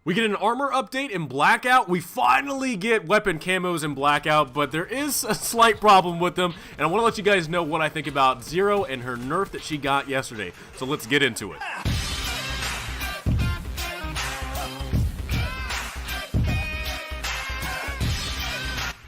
We get an armor update in Blackout. We finally get weapon camos in Blackout, but there is a slight problem with them, and I want to let you guys know what I think about Zero and her nerf that she got yesterday. So let's get into it.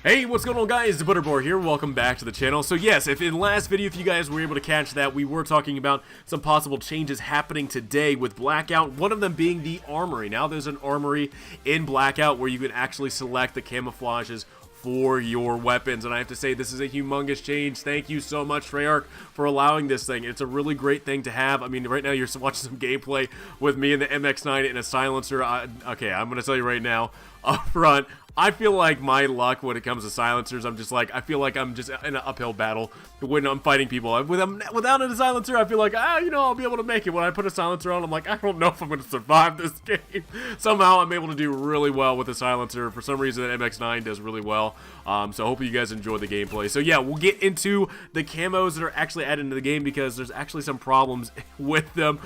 Hey, what's going on, guys? The Butterbor here. Welcome back to the channel. So yes, if in the last video, if you guys were able to catch that, we were talking about some possible changes happening today with Blackout, one of them being the armory. Now there's an armory in Blackout where you can actually select the camouflages for your weapons, and I have to say this is a humongous change. Thank you so much, Treyarch, for allowing this thing. It's a really great thing to have. I mean, right now you're watching some gameplay with me and the MX9 in a silencer. Okay, I'm gonna tell you right now, up front, I feel like my luck when it comes to silencers, I feel like I'm just in an uphill battle when I'm fighting people. Without a silencer, I feel like, I'll be able to make it. When I put a silencer on, I'm like, I don't know if I'm going to survive this game. Somehow, I'm able to do really well with a silencer. For some reason, the MX9 does really well. So I hope you guys enjoy the gameplay. So yeah, we'll get into the camos that are actually added into the game because there's actually some problems with them.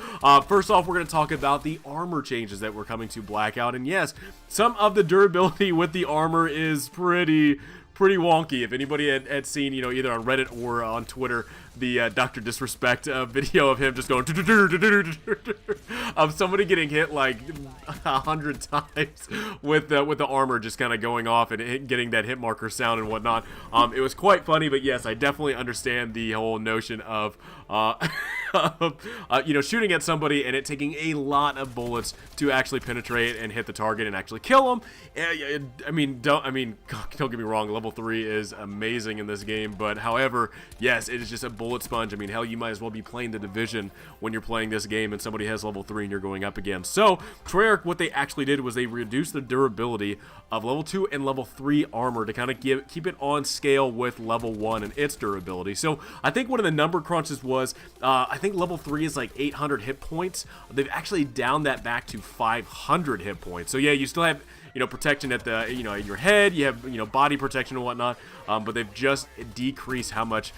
First off, we're going to talk about the armor changes that were coming to Blackout. And yes, some of the durability with the armor is pretty wonky. If anybody had seen, either on Reddit or on Twitter, the Dr. Disrespect video of him just going of somebody getting hit like 100 times with the armor just kind of going off and getting that hit marker sound and whatnot. It was quite funny, but yes, I definitely understand the whole notion of shooting at somebody and it taking a lot of bullets to actually penetrate and hit the target and actually kill them. Don't get me wrong, level 3 is amazing in this game, but however, yes, it is just a bullet sponge. I mean, hell, you might as well be playing the Division when you're playing this game and somebody has level 3 and you're going up against. So Treyarch, what they actually did was they reduced the durability of level 2 and level 3 armor to kind of keep it on scale with level 1 and its durability. So I think one of the number crunches was I think level 3 is like 800 hit points. They've actually downed that back to 500 hit points. So yeah, you still have protection at the in your head, you have body protection and whatnot, but they've just decreased how much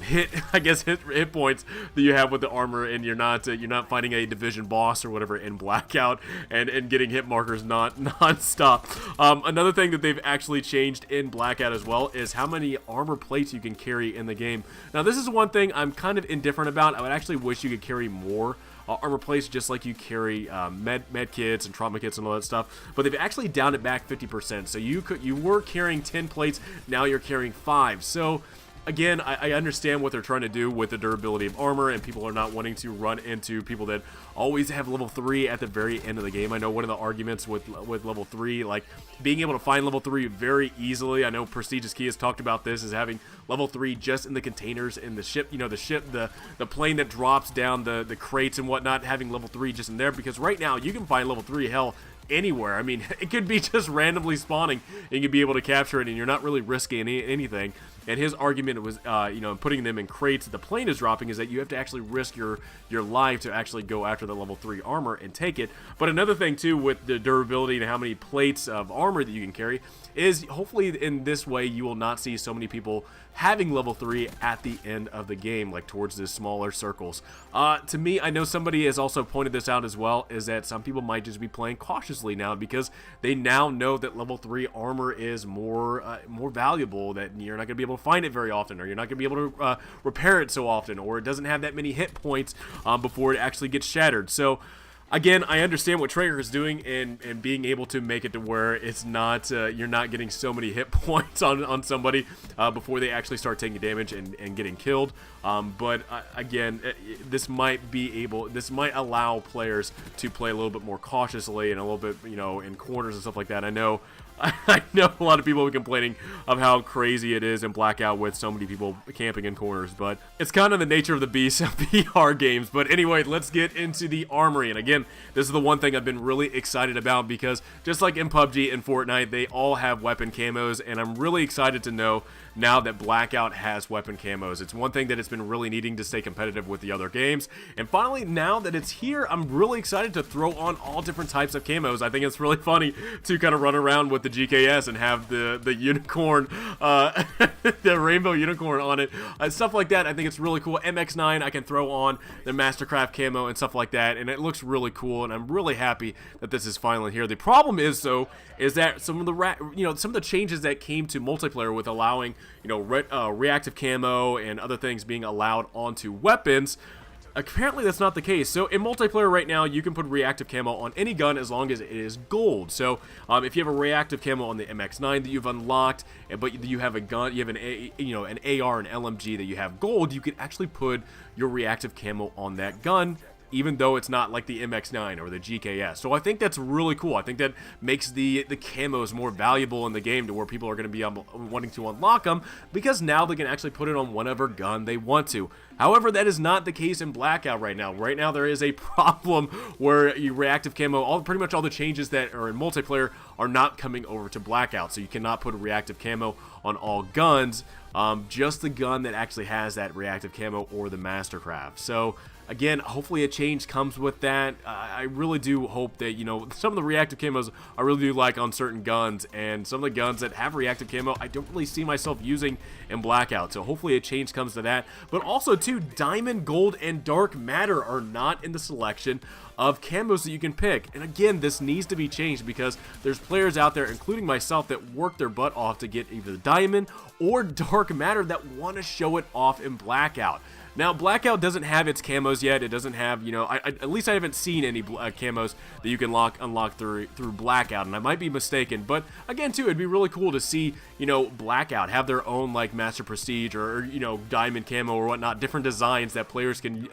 hit points that you have with the armor, and you're not fighting a Division boss or whatever in Blackout and getting hit markers non-stop. Another thing that they've actually changed in Blackout as well is how many armor plates you can carry in the game. Now this is one thing I'm kind of indifferent about. I would actually wish you could carry more armor plates, just like you carry med kits and trauma kits and all that stuff, but they've actually downed it back 50%. So you were carrying 10 plates, now you're carrying 5. So again, I understand what they're trying to do with the durability of armor, and people are not wanting to run into people that always have level 3 at the very end of the game. I know one of the arguments with level 3, like being able to find level 3 very easily. I know Prestigious Key has talked about this, is having level 3 just in the containers in the ship, the plane that drops down the crates and whatnot, having level 3 just in there, because right now you can find level 3 hell anywhere. I mean, it could be just randomly spawning and you could be able to capture it and you're not really risking anything. And his argument was, putting them in crates that the plane is dropping, is that you have to actually risk your life to actually go after the level 3 armor and take it. But another thing too with the durability and how many plates of armor that you can carry is, hopefully in this way you will not see so many people having level 3 at the end of the game, like towards the smaller circles. To me, I know somebody has also pointed this out as well, is that some people might just be playing cautiously now because they now know that level 3 armor is more valuable, that you're not going to be able to find it very often, or you're not going to be able to repair it so often, or it doesn't have that many hit points before it actually gets shattered. So again, I understand what Treyarch is doing and being able to make it to where it's not you're not getting so many hit points on somebody before they actually start taking damage and getting killed. But again, this might allow players to play a little bit more cautiously and a little bit in corners and stuff like that. I know a lot of people are complaining of how crazy it is in Blackout with so many people camping in corners, but it's kind of the nature of the beast of VR games. But anyway, let's get into the armory. And again, this is the one thing I've been really excited about, because just like in PUBG and Fortnite, they all have weapon camos, and I'm really excited to know now that Blackout has weapon camos. It's one thing that it's been really needing to stay competitive with the other games, and finally, now that it's here, I'm really excited to throw on all different types of camos. I think it's really funny to kind of run around with the GKS and have the unicorn, the rainbow unicorn on it, stuff like that. I think it's really cool. MX9, I can throw on the Mastercraft camo and stuff like that, and it looks really cool, and I'm really happy that this is finally here. The problem is, though, is that some of the changes that came to multiplayer with allowing, reactive camo and other things being allowed onto weapons. Apparently that's not the case. So in multiplayer right now, you can put reactive camo on any gun as long as it is gold. So if you have a reactive camo on the MX9 that you've unlocked, but you have a gun, you have an AR, an LMG that you have gold, you could actually put your reactive camo on that gun, even though it's not like the MX9 or the GKS. So I think that's really cool. I think that makes the camos more valuable in the game, to where people are going to be wanting to unlock them, because now they can actually put it on whatever gun they want to. However, that is not the case in Blackout right now. Right now, there is a problem where your reactive camo, pretty much all the changes that are in multiplayer are not coming over to Blackout. So you cannot put a reactive camo on all guns, just the gun that actually has that reactive camo or the Mastercraft. So again, hopefully a change comes with that. I really do hope that, some of the reactive camos I really do like on certain guns, and some of the guns that have reactive camo I don't really see myself using in Blackout. So hopefully a change comes to that. But also too, Diamond, Gold, and Dark Matter are not in the selection of camos that you can pick. And again, this needs to be changed, because there's players out there, including myself, that work their butt off to get either Diamond or Dark Matter that want to show it off in Blackout. Now, Blackout doesn't have its camos yet. It doesn't have, at least I haven't seen any camos that you can unlock through Blackout, and I might be mistaken. But again, too, it'd be really cool to see, Blackout have their own, like, Master Prestige or Diamond camo or whatnot, different designs that players can,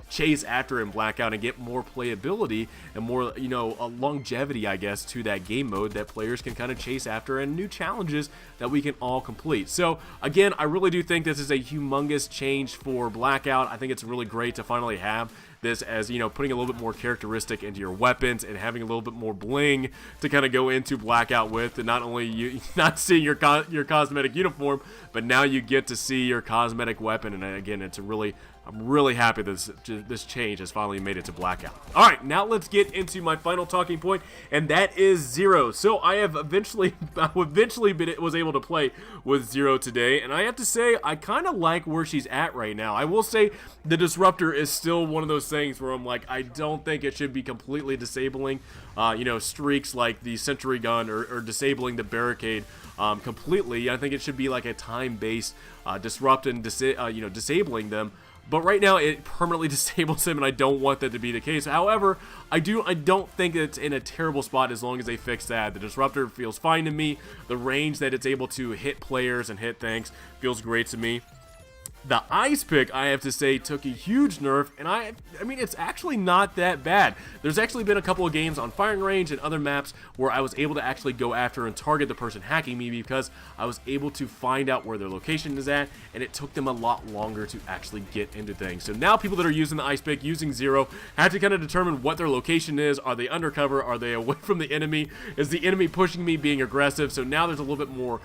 chase after in Blackout and get more playability and more, a longevity, I guess, to that game mode that players can kind of chase after, and new challenges that we can all complete. So, again, I really do think this is a humongous change for Blackout. I think it's really great to finally have this as, putting a little bit more characteristic into your weapons and having a little bit more bling to kind of go into Blackout with, and not only you not seeing your cosmetic uniform, but now you get to see your cosmetic weapon. And again, I'm really happy that this change has finally made it to Blackout. All right, now let's get into my final talking point, and that is Zero. So I eventually was able to play with Zero today, and I have to say I kind of like where she's at right now. I will say the Disruptor is still one of those things where I'm like, I don't think it should be completely disabling, streaks like the Sentry Gun or disabling the Barricade completely. I think it should be like a time-based disrupting, disabling them. But right now, it permanently disables him, and I don't want that to be the case. However, I don't think it's in a terrible spot as long as they fix that. The Disruptor feels fine to me. The range that it's able to hit players and hit things feels great to me. The Ice Pick, I have to say, took a huge nerf, and I mean, it's actually not that bad. There's actually been a couple of games on Firing Range and other maps where I was able to actually go after and target the person hacking me, because I was able to find out where their location is at, and it took them a lot longer to actually get into things. So now people that are using the Ice Pick, using Zero, have to kind of determine what their location is. Are they undercover? Are they away from the enemy? Is the enemy pushing me, being aggressive? So now there's a little bit more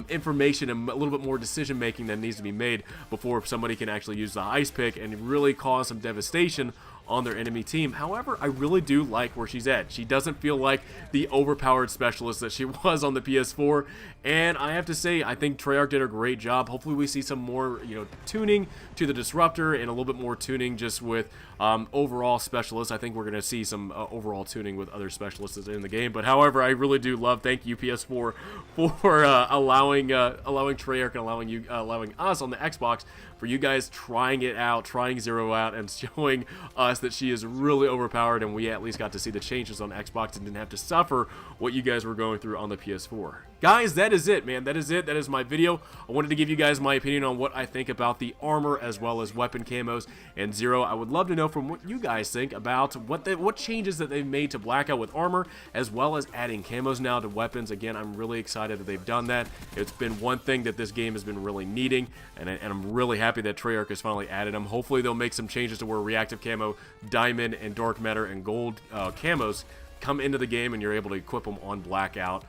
information and a little bit more decision making that needs to be made before somebody can actually use the Ice Pick and really cause some devastation on their enemy team. However, I really do like where she's at. She doesn't feel like the overpowered specialist that she was on the PS4, and I have to say, I think Treyarch did a great job. Hopefully we see some more, tuning to the Disruptor, and a little bit more tuning just with overall specialists. I think we're going to see some overall tuning with other specialists in the game. But however, I really do thank you PS4 for allowing Treyarch and allowing us on the Xbox, for you guys trying it out, trying Zero out, and showing us that she is really overpowered, and we at least got to see the changes on Xbox and didn't have to suffer what you guys were going through on the PS4. Guys, that is it, man. That is it. That is my video. I wanted to give you guys my opinion on what I think about the armor as well as weapon camos and Zero. I would love to know from what you guys think about what changes that they've made to Blackout with armor, as well as adding camos now to weapons. Again, I'm really excited that they've done that. It's been one thing that this game has been really needing, and I'm really happy that Treyarch has finally added them. Hopefully they'll make some changes to where reactive camo, diamond, and dark matter and gold camos come into the game, and you're able to equip them on Blackout.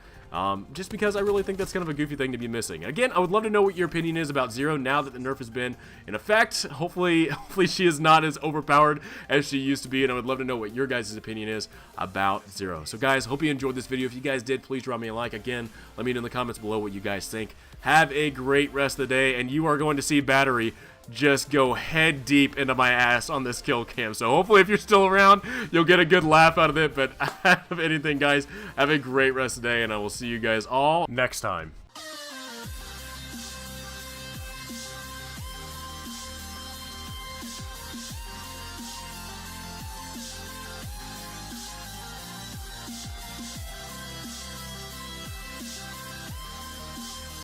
Just because I really think that's kind of a goofy thing to be missing. Again, I would love to know what your opinion is about Zero now that the nerf has been in effect. Hopefully she is not as overpowered as she used to be, and I would love to know what your guys' opinion is about Zero. So guys, hope you enjoyed this video. If you guys did, please drop me a like. Again, let me know in the comments below what you guys think. Have a great rest of the day, and you are going to see Battery just go head deep into my ass on this kill cam. So hopefully if you're still around, you'll get a good laugh out of it. But if anything, guys, have a great rest of the day, and I will see you guys all next time.